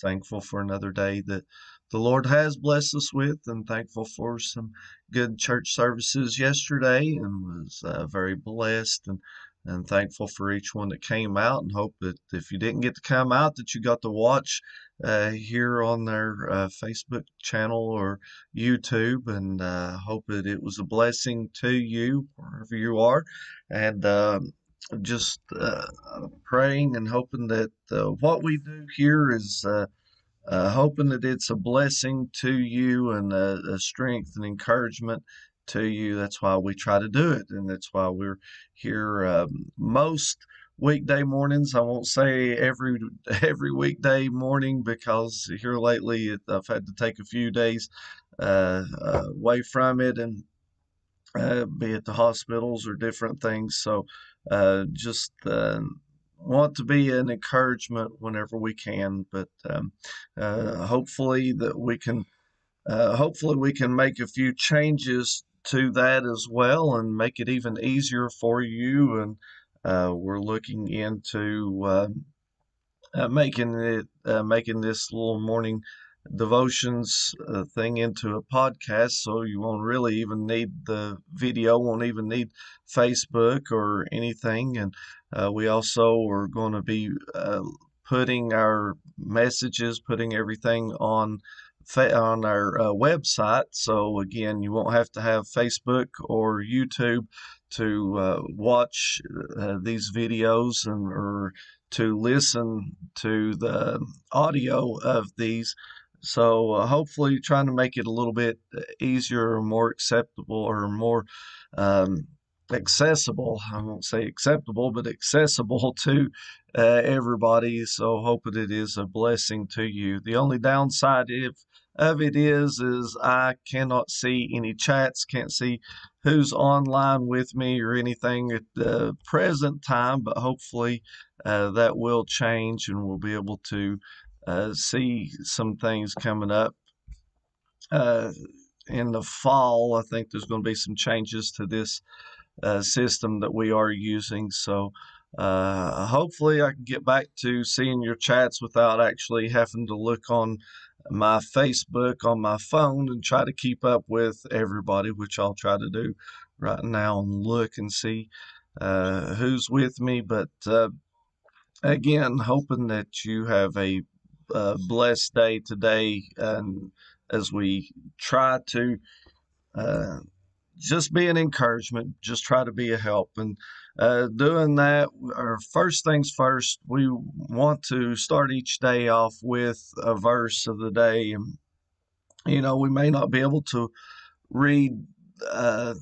Thankful for another day that the Lord has blessed us with, and thankful for some good church services yesterday, and was very blessed and thankful for each one that came out, and hope that if you didn't get to come out, that you got to watch here on their Facebook channel or YouTube, and hope that it was a blessing to you wherever you are, and just praying and hoping that what we do here is hoping that it's a blessing to you and a strength and encouragement to you. That's why we try to do it, and that's why we're here most weekday mornings. I won't say every weekday morning because here lately I've had to take a few days away from it and be at the hospitals or different things. So just want to be an encouragement whenever we can. But hopefully that we can hopefully we can make a few changes to that as well and make it even easier for you. And we're looking into making this little morning devotions thing into a podcast, so you won't really even need the video, won't even need Facebook or anything. And we also are going to be putting our messages, putting everything on our website. So again, you won't have to have Facebook or YouTube to watch these videos and or to listen to the audio of these. So hopefully, trying to make it a little bit easier or more acceptable or more um, accessible. I won't say acceptable, but accessible to everybody. So hoping it is a blessing to you. The only downside of it is I cannot see any chats, can't see who's online with me or anything at the present time, but hopefully that will change and we'll be able to see some things coming up uh, in the fall. I think there's going to be some changes to this system that we are using. So hopefully I can get back to seeing your chats without actually having to look on my Facebook on my phone and try to keep up with everybody, which I'll try to do right now and look and see who's with me. But again, hoping that you have a blessed day today, and as we try to uh, just be an encouragement, just try to be a help. And doing that, our first things first, we want to start each day off with a verse of the day. And, we may not be able to read uh,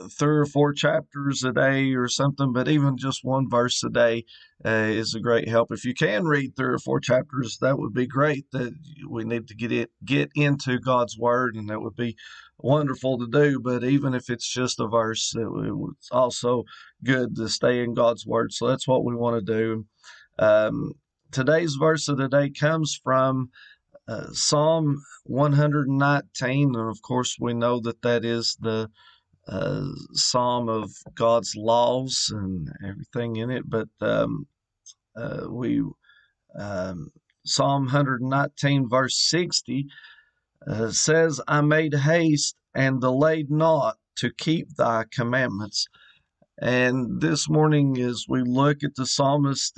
3 or 4 chapters a day or something, but even just one verse a day is a great help. If you can read 3 or 4 chapters, that would be great. That we need to get into God's Word, and that would be wonderful to do. But even if it's just a verse, it's also good to stay in God's Word. So that's what we want to do. Um, Today's verse of the day comes from Psalm 119, and of course we know that that is the psalm of God's laws and everything in it. But we Psalm 119 verse 60 says, "I made haste and delayed not to keep thy commandments." And this morning, as we look at the psalmist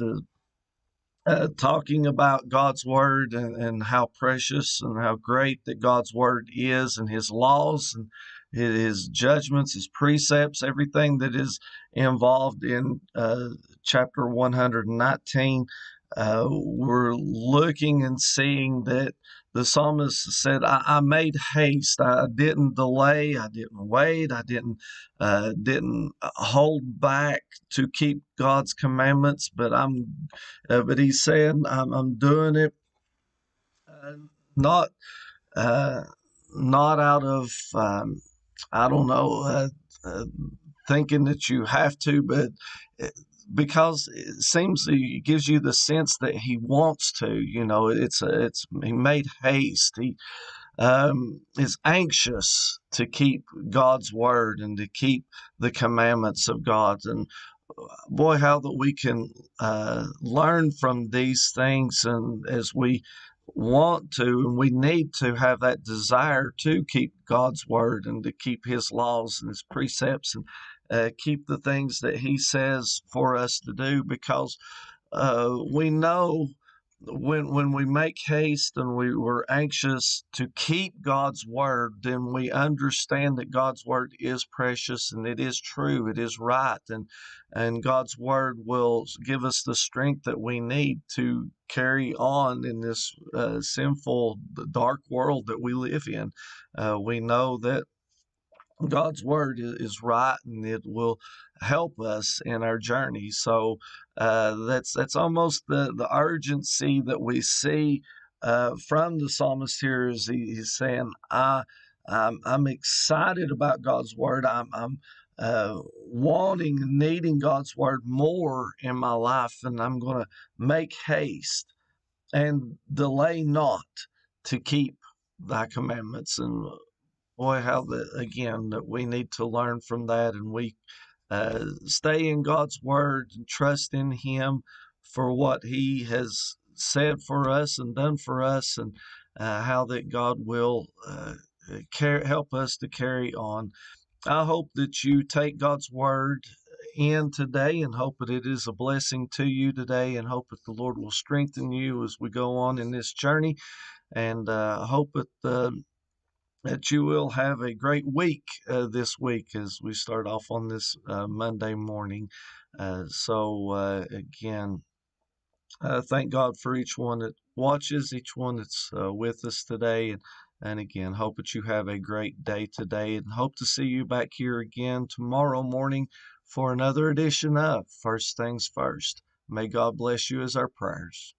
talking about God's word and how precious and how great that God's word is, and his laws and his judgments, his precepts, everything that is involved in chapter 119, we're looking and seeing that the psalmist said, I made haste. I didn't delay. I didn't wait. I didn't hold back to keep God's commandments, but he's saying, I'm doing it uh, not uh, not out of I don't know uh, thinking that you have to, but uh, because it seems it gives you the sense that he wants to. It's he made haste. He is anxious to keep God's word and to keep the commandments of God. And boy, how that we can learn from these things, and as we want to and we need to have that desire to keep God's word and to keep his laws and his precepts and keep the things that he says for us to do, because we know when we make haste and we're anxious to keep God's word, then we understand that God's word is precious and it is true, it is right, and God's word will give us the strength that we need to carry on in this sinful, dark world that we live in. We know that God's word is right and it will help us in our journey. So that's almost the urgency that we see from the psalmist here. Is he's saying, I'm excited about God's word. I'm wanting and needing God's word more in my life, and I'm going to make haste and delay not to keep thy commandments. And boy, how again that we need to learn from that, and we stay in God's word and trust in Him for what He has said for us and done for us, and how that God will help us to carry on. I hope that you take God's word in today and hope that it is a blessing to you today, and hope that the Lord will strengthen you as we go on in this journey, and hope that you will have a great week this week as we start off on this Monday morning. Again, thank God for each one that watches, each one that's with us today. And again, hope that you have a great day today, and hope to see you back here again tomorrow morning for another edition of First Things First. May God bless you as our prayers.